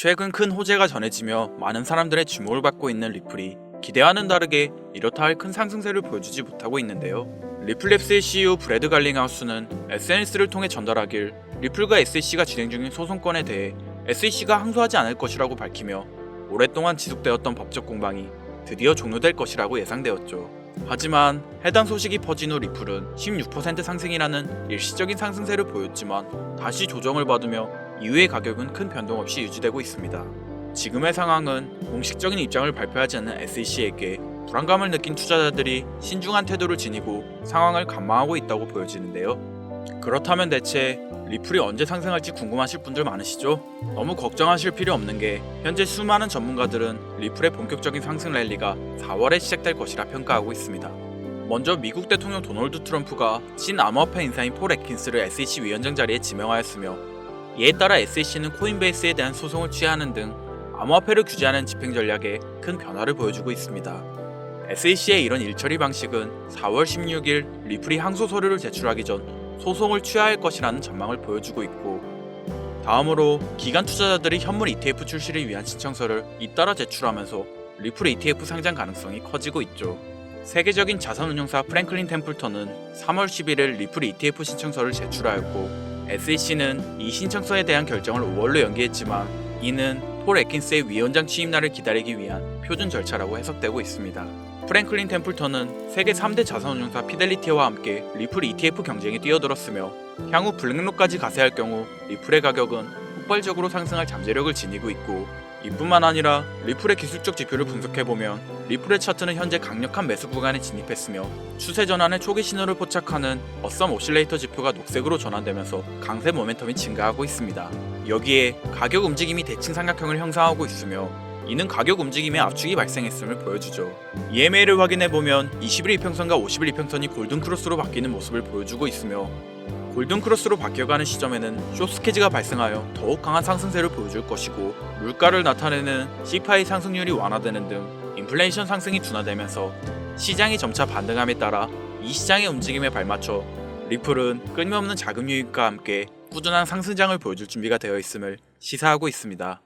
최근 큰 호재가 전해지며 많은 사람들의 주목을 받고 있는 리플이 기대와는 다르게 이렇다 할 큰 상승세를 보여주지 못하고 있는데요. 리플랩스의 CEO 브래드 갈링하우스는 SNS를 통해 전달하길 리플과 SEC가 진행 중인 소송건에 대해 SEC가 항소하지 않을 것이라고 밝히며 오랫동안 지속되었던 법적 공방이 드디어 종료될 것이라고 예상되었죠. 하지만 해당 소식이 퍼진 후 리플은 16% 상승이라는 일시적인 상승세를 보였지만 다시 조정을 받으며 이후의 가격은 큰 변동 없이 유지되고 있습니다. 지금의 상황은 공식적인 입장을 발표하지 않는 SEC에게 불안감을 느낀 투자자들이 신중한 태도를 지니고 상황을 관망하고 있다고 보여지는데요. 그렇다면 대체 리플이 언제 상승할지 궁금하실 분들 많으시죠? 너무 걱정하실 필요 없는 게 현재 수많은 전문가들은 리플의 본격적인 상승 랠리가 4월에 시작될 것이라 평가하고 있습니다. 먼저 미국 대통령 도널드 트럼프가 신암호화폐 인사인 폴 애킨스를 SEC 위원장 자리에 지명하였으며 이에 따라 SEC는 코인베이스에 대한 소송을 취하는 등 암호화폐를 규제하는 집행 전략에 큰 변화를 보여주고 있습니다. SEC의 이런 일처리 방식은 4월 16일 리플이 항소 서류를 제출하기 전 소송을 취하할 것이라는 전망을 보여주고 있고, 다음으로 기관 투자자들이 현물 ETF 출시를 위한 신청서를 잇따라 제출하면서 리플 ETF 상장 가능성이 커지고 있죠. 세계적인 자산운용사 프랭클린 템플턴은 3월 11일 리플 ETF 신청서를 제출하였고, SEC는 이 신청서에 대한 결정을 5월로 연기했지만 이는 폴 애킨스의 위원장 취임날을 기다리기 위한 표준 절차라고 해석되고 있습니다. 프랭클린 템플턴은 세계 3대 자산운용사 피델리티와 함께 리플 ETF 경쟁에 뛰어들었으며 향후 블랙록까지 가세할 경우 리플의 가격은 폭발적으로 상승할 잠재력을 지니고 있고, 이뿐만 아니라 리플의 기술적 지표를 분석해보면 리플의 차트는 현재 강력한 매수 구간에 진입했으며 추세 전환의 초기 신호를 포착하는 어썸 오실레이터 지표가 녹색으로 전환되면서 강세 모멘텀이 증가하고 있습니다. 여기에 가격 움직임이 대칭 삼각형을 형성하고 있으며 이는 가격 움직임에 압축이 발생했음을 보여주죠. EMA를 확인해보면 20일 이평선과 50일 이평선이 골든크로스로 바뀌는 모습을 보여주고 있으며 골든크로스로 바뀌어가는 시점에는 숏스케지가 발생하여 더욱 강한 상승세를 보여줄 것이고, 물가를 나타내는 CPI 상승률이 완화되는 등 인플레이션 상승이 둔화되면서 시장이 점차 반등함에 따라 이 시장의 움직임에 발맞춰 리플은 끊임없는 자금 유입과 함께 꾸준한 상승장을 보여줄 준비가 되어 있음을 시사하고 있습니다.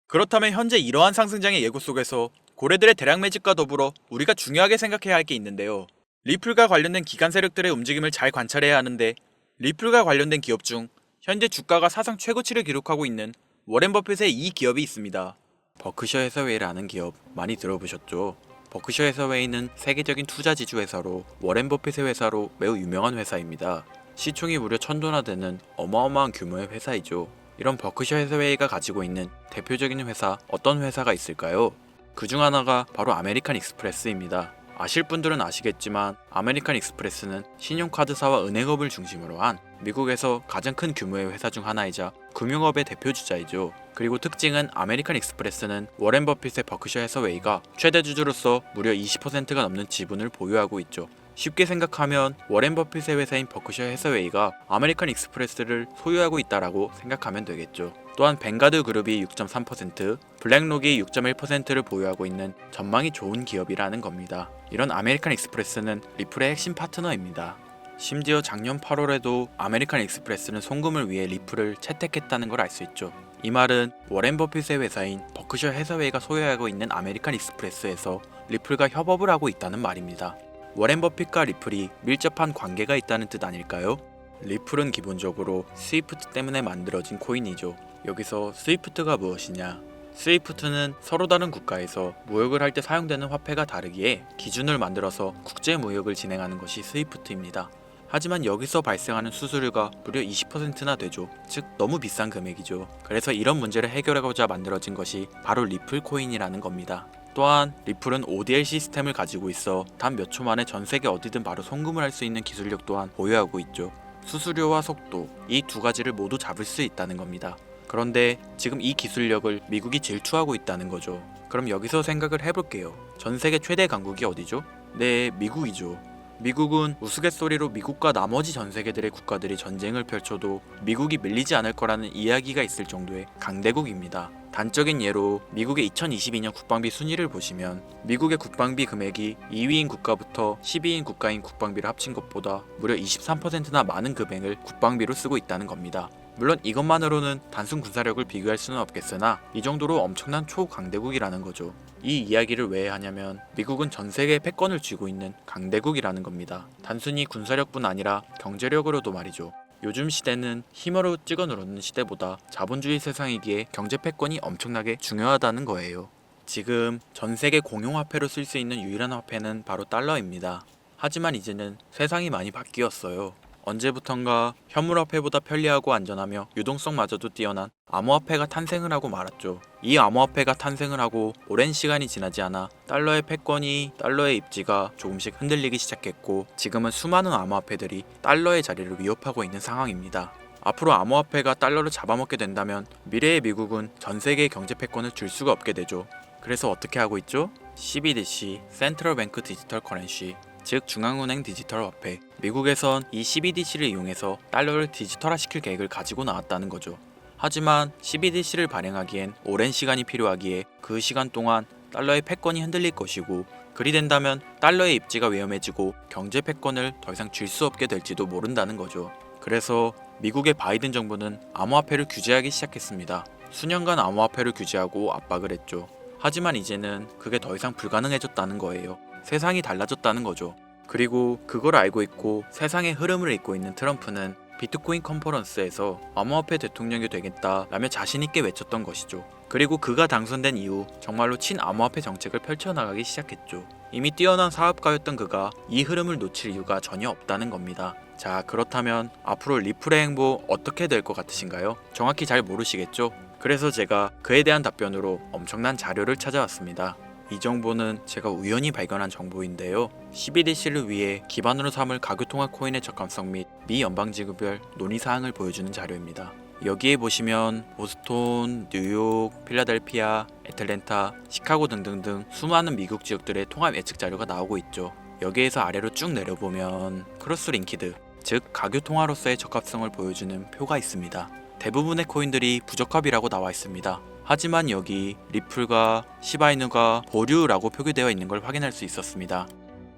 그렇다면 현재 이러한 상승장의 예고 속에서 고래들의 대량 매집과 더불어 우리가 중요하게 생각해야 할 게 있는데요. 리플과 관련된 기관 세력들의 움직임을 잘 관찰해야 하는데, 리플과 관련된 기업 중 현재 주가가 사상 최고치를 기록하고 있는 워렌 버핏의 이 기업이 있습니다. 버크셔 해서웨이라는 기업 많이 들어보셨죠? 버크셔 해서웨이는 세계적인 투자 지주 회사로 워렌 버핏의 회사로 매우 유명한 회사입니다. 시총이 무려 1000조나 되는 어마어마한 규모의 회사이죠. 이런 버크셔 해서웨이가 가지고 있는 대표적인 회사, 어떤 회사가 있을까요? 그 중 하나가 바로 아메리칸 익스프레스입니다. 아실 분들은 아시겠지만 아메리칸 익스프레스는 신용카드사와 은행업을 중심으로 한 미국에서 가장 큰 규모의 회사 중 하나이자 금융업의 대표 주자이죠. 그리고 특징은 아메리칸 익스프레스는 워렌 버핏의 버크셔 해서웨이가 최대 주주로서 무려 20%가 넘는 지분을 보유하고 있죠. 쉽게 생각하면 워렌 버핏의 회사인 버크셔 해서웨이가 아메리칸 익스프레스를 소유하고 있다라고 생각하면 되겠죠. 또한 뱅가드 그룹이 6.3%, 블랙록이 6.1%를 보유하고 있는 전망이 좋은 기업이라는 겁니다. 이런 아메리칸 익스프레스는 리플의 핵심 파트너입니다. 심지어 작년 8월에도 아메리칸 익스프레스는 송금을 위해 리플을 채택했다는 걸 알 수 있죠. 이 말은 워렌 버핏의 회사인 버크셔 해서웨이가 소유하고 있는 아메리칸 익스프레스에서 리플과 협업을 하고 있다는 말입니다. 워렌 버핏과 리플이 밀접한 관계가 있다는 뜻 아닐까요? 리플은 기본적으로 스위프트 때문에 만들어진 코인이죠. 여기서 스위프트가 무엇이냐? 스위프트는 서로 다른 국가에서 무역을 할 때 사용되는 화폐가 다르기에 기준을 만들어서 국제 무역을 진행하는 것이 스위프트입니다. 하지만 여기서 발생하는 수수료가 무려 20%나 되죠. 즉 너무 비싼 금액이죠. 그래서 이런 문제를 해결하고자 만들어진 것이 바로 리플 코인이라는 겁니다. 또한 리플은 ODL 시스템을 가지고 있어 단 몇 초 만에 전 세계 어디든 바로 송금을 할 수 있는 기술력 또한 보유하고 있죠. 수수료와 속도, 이 두 가지를 모두 잡을 수 있다는 겁니다. 그런데 지금 이 기술력을 미국이 질투하고 있다는 거죠. 그럼 여기서 생각을 해볼게요. 전 세계 최대 강국이 어디죠? 네, 미국이죠. 미국은 우스갯소리로 미국과 나머지 전 세계들의 국가들이 전쟁을 펼쳐도 미국이 밀리지 않을 거라는 이야기가 있을 정도의 강대국입니다. 단적인 예로 미국의 2022년 국방비 순위를 보시면 미국의 국방비 금액이 2위인 국가부터 10위인 국가인 국방비를 합친 것보다 무려 23%나 많은 금액을 국방비로 쓰고 있다는 겁니다. 물론 이것만으로는 단순 군사력을 비교할 수는 없겠으나 이 정도로 엄청난 초강대국이라는 거죠. 이 이야기를 왜 하냐면 미국은 전 세계의 패권을 쥐고 있는 강대국이라는 겁니다. 단순히 군사력뿐 아니라 경제력으로도 말이죠. 요즘 시대는 힘으로 찍어 누르는 시대보다 자본주의 세상이기에 경제 패권이 엄청나게 중요하다는 거예요. 지금 전 세계 공용화폐로 쓸 수 있는 유일한 화폐는 바로 달러입니다. 하지만 이제는 세상이 많이 바뀌었어요. 언제부턴가 현물화폐보다 편리하고 안전하며 유동성마저도 뛰어난 암호화폐가 탄생을 하고 말았죠. 이 암호화폐가 탄생을 하고 오랜 시간이 지나지 않아 달러의 패권이 달러의 입지가 조금씩 흔들리기 시작했고 지금은 수많은 암호화폐들이 달러의 자리를 위협하고 있는 상황입니다. 앞으로 암호화폐가 달러를 잡아먹게 된다면 미래의 미국은 전 세계의 경제 패권을 줄 수가 없게 되죠. 그래서 어떻게 하고 있죠? CBDC, 센트럴 뱅크 디지털 커런시, 즉 중앙은행 디지털 화폐. 미국에선 이 CBDC를 이용해서 달러를 디지털화시킬 계획을 가지고 나왔다는 거죠. 하지만 CBDC를 발행하기엔 오랜 시간이 필요하기에 그 시간 동안 달러의 패권이 흔들릴 것이고 그리 된다면 달러의 입지가 위험해지고 경제 패권을 더 이상 쥘 수 없게 될지도 모른다는 거죠. 그래서 미국의 바이든 정부는 암호화폐를 규제하기 시작했습니다. 수년간 암호화폐를 규제하고 압박을 했죠. 하지만 이제는 그게 더 이상 불가능해졌다는 거예요. 세상이 달라졌다는 거죠. 그리고 그걸 알고 있고 세상의 흐름을 읽고 있는 트럼프는 비트코인 컨퍼런스에서 암호화폐 대통령이 되겠다라며 자신있게 외쳤던 것이죠. 그리고 그가 당선된 이후 정말로 친암호화폐 정책을 펼쳐나가기 시작했죠. 이미 뛰어난 사업가였던 그가 이 흐름을 놓칠 이유가 전혀 없다는 겁니다. 자, 그렇다면 앞으로 리플의 행보 어떻게 될 것 같으신가요? 정확히 잘 모르시겠죠? 그래서 제가 그에 대한 답변으로 엄청난 자료를 찾아왔습니다. 이 정보는 제가 우연히 발견한 정보인데요. CBDC를 위해 기반으로 삼을 가교통화 코인의 적합성 및 미 연방지구별 논의사항을 보여주는 자료입니다. 여기에 보시면 보스톤, 뉴욕, 필라델피아, 애틀랜타, 시카고 등등등 수많은 미국 지역들의 통합 예측 자료가 나오고 있죠. 여기에서 아래로 쭉 내려보면 크로스링키드, 즉 가교통화로서의 적합성을 보여주는 표가 있습니다. 대부분의 코인들이 부적합이라고 나와 있습니다. 하지만 여기 리플과 시바이누가 보류라고 표기되어 있는 걸 확인할 수 있었습니다.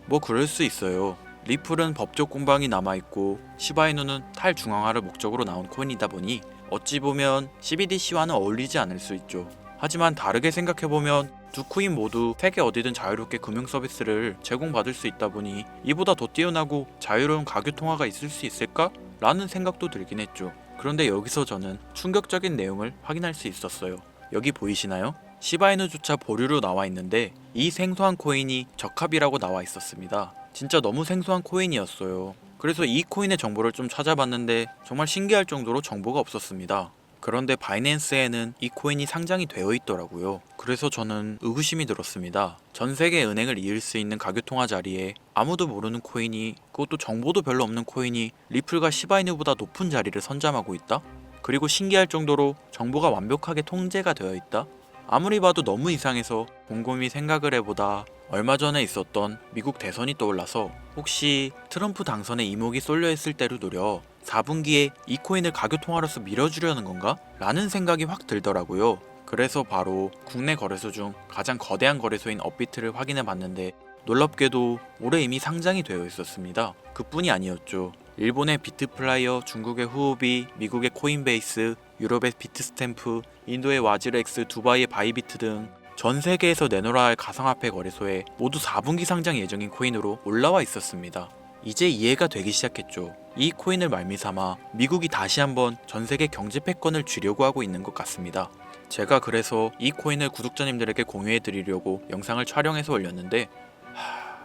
뭐 그럴 수 있어요. 리플은 법적 공방이 남아있고 시바이누는 탈중앙화를 목적으로 나온 코인이다 보니 어찌 보면 CBDC와는 어울리지 않을 수 있죠. 하지만 다르게 생각해보면 두 코인 모두 세계 어디든 자유롭게 금융 서비스를 제공받을 수 있다 보니 이보다 더 뛰어나고 자유로운 가교통화가 있을 수 있을까? 라는 생각도 들긴 했죠. 그런데 여기서 저는 충격적인 내용을 확인할 수 있었어요. 여기 보이시나요? 시바이누조차 보류로 나와 있는데 이 생소한 코인이 적합이라고 나와 있었습니다. 진짜 너무 생소한 코인이었어요. 그래서 이 코인의 정보를 좀 찾아봤는데 정말 신기할 정도로 정보가 없었습니다. 그런데 바이낸스에는 이 코인이 상장이 되어 있더라고요. 그래서 저는 의구심이 들었습니다. 전 세계 은행을 이을 수 있는 가교통화 자리에 아무도 모르는 코인이, 그것도 정보도 별로 없는 코인이 리플과 시바이누보다 높은 자리를 선점하고 있다? 그리고 신기할 정도로 정보가 완벽하게 통제가 되어 있다? 아무리 봐도 너무 이상해서 곰곰이 생각을 해보다 얼마 전에 있었던 미국 대선이 떠올라서 혹시 트럼프 당선에 이목이 쏠려있을 때를 노려 4분기에 이 코인을 가교통화로서 밀어주려는 건가? 라는 생각이 확 들더라고요. 그래서 바로 국내 거래소 중 가장 거대한 거래소인 업비트를 확인해 봤는데 놀랍게도 올해 이미 상장이 되어 있었습니다. 그뿐이 아니었죠. 일본의 비트플라이어, 중국의 후오비, 미국의 코인베이스, 유럽의 비트스탬프, 인도의 와지렉스, 두바이의 바이비트 등 전 세계에서 내놓아야 할 가상화폐 거래소에 모두 4분기 상장 예정인 코인으로 올라와 있었습니다. 이제 이해가 되기 시작했죠. 이 코인을 말미삼아 미국이 다시 한번 전 세계 경제 패권을 쥐려고 하고 있는 것 같습니다. 제가 그래서 이 코인을 구독자님들에게 공유해 드리려고 영상을 촬영해서 올렸는데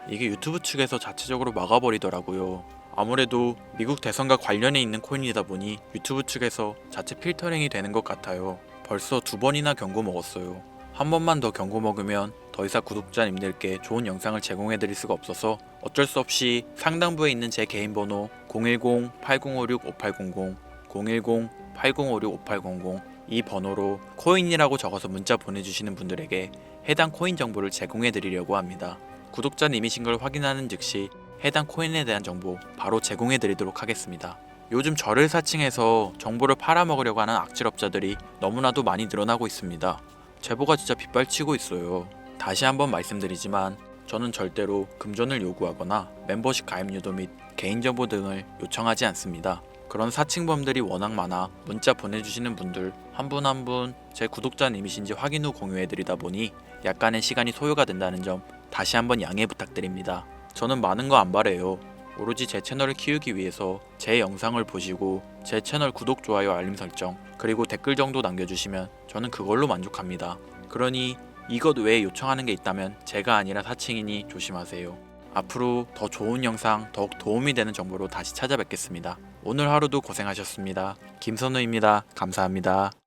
이게 유튜브 측에서 자체적으로 막아버리더라고요. 아무래도 미국 대선과 관련해 있는 코인이다 보니 유튜브 측에서 자체 필터링이 되는 것 같아요. 벌써 2번이나 경고 먹었어요. 한 번만 더 경고 먹으면 더 이상 구독자님들께 좋은 영상을 제공해 드릴 수가 없어서 어쩔 수 없이 상단부에 있는 제 개인 번호 010-8056-5800, 010-8056-5800 이 번호로 코인이라고 적어서 문자 보내주시는 분들에게 해당 코인 정보를 제공해 드리려고 합니다. 구독자님이신 걸 확인하는 즉시 해당 코인에 대한 정보 바로 제공해 드리도록 하겠습니다. 요즘 저를 사칭해서 정보를 팔아먹으려고 하는 악질업자들이 너무나도 많이 늘어나고 있습니다. 제보가 진짜 빗발치고 있어요. 다시 한번 말씀드리지만 저는 절대로 금전을 요구하거나 멤버십 가입 유도 및 개인정보 등을 요청하지 않습니다. 그런 사칭범들이 워낙 많아 문자 보내주시는 분들 한 분 한 분 제 구독자님이신지 확인 후 공유해드리다 보니 약간의 시간이 소요가 된다는 점 다시 한번 양해 부탁드립니다. 저는 많은 거 안 바래요. 오로지 제 채널을 키우기 위해서 제 영상을 보시고 제 채널 구독, 좋아요, 알림 설정 그리고 댓글 정도 남겨주시면 저는 그걸로 만족합니다. 그러니 이것 외에 요청하는 게 있다면 제가 아니라 사칭이니 조심하세요. 앞으로 더 좋은 영상, 더욱 도움이 되는 정보로 다시 찾아뵙겠습니다. 오늘 하루도 고생하셨습니다. 김선우입니다. 감사합니다.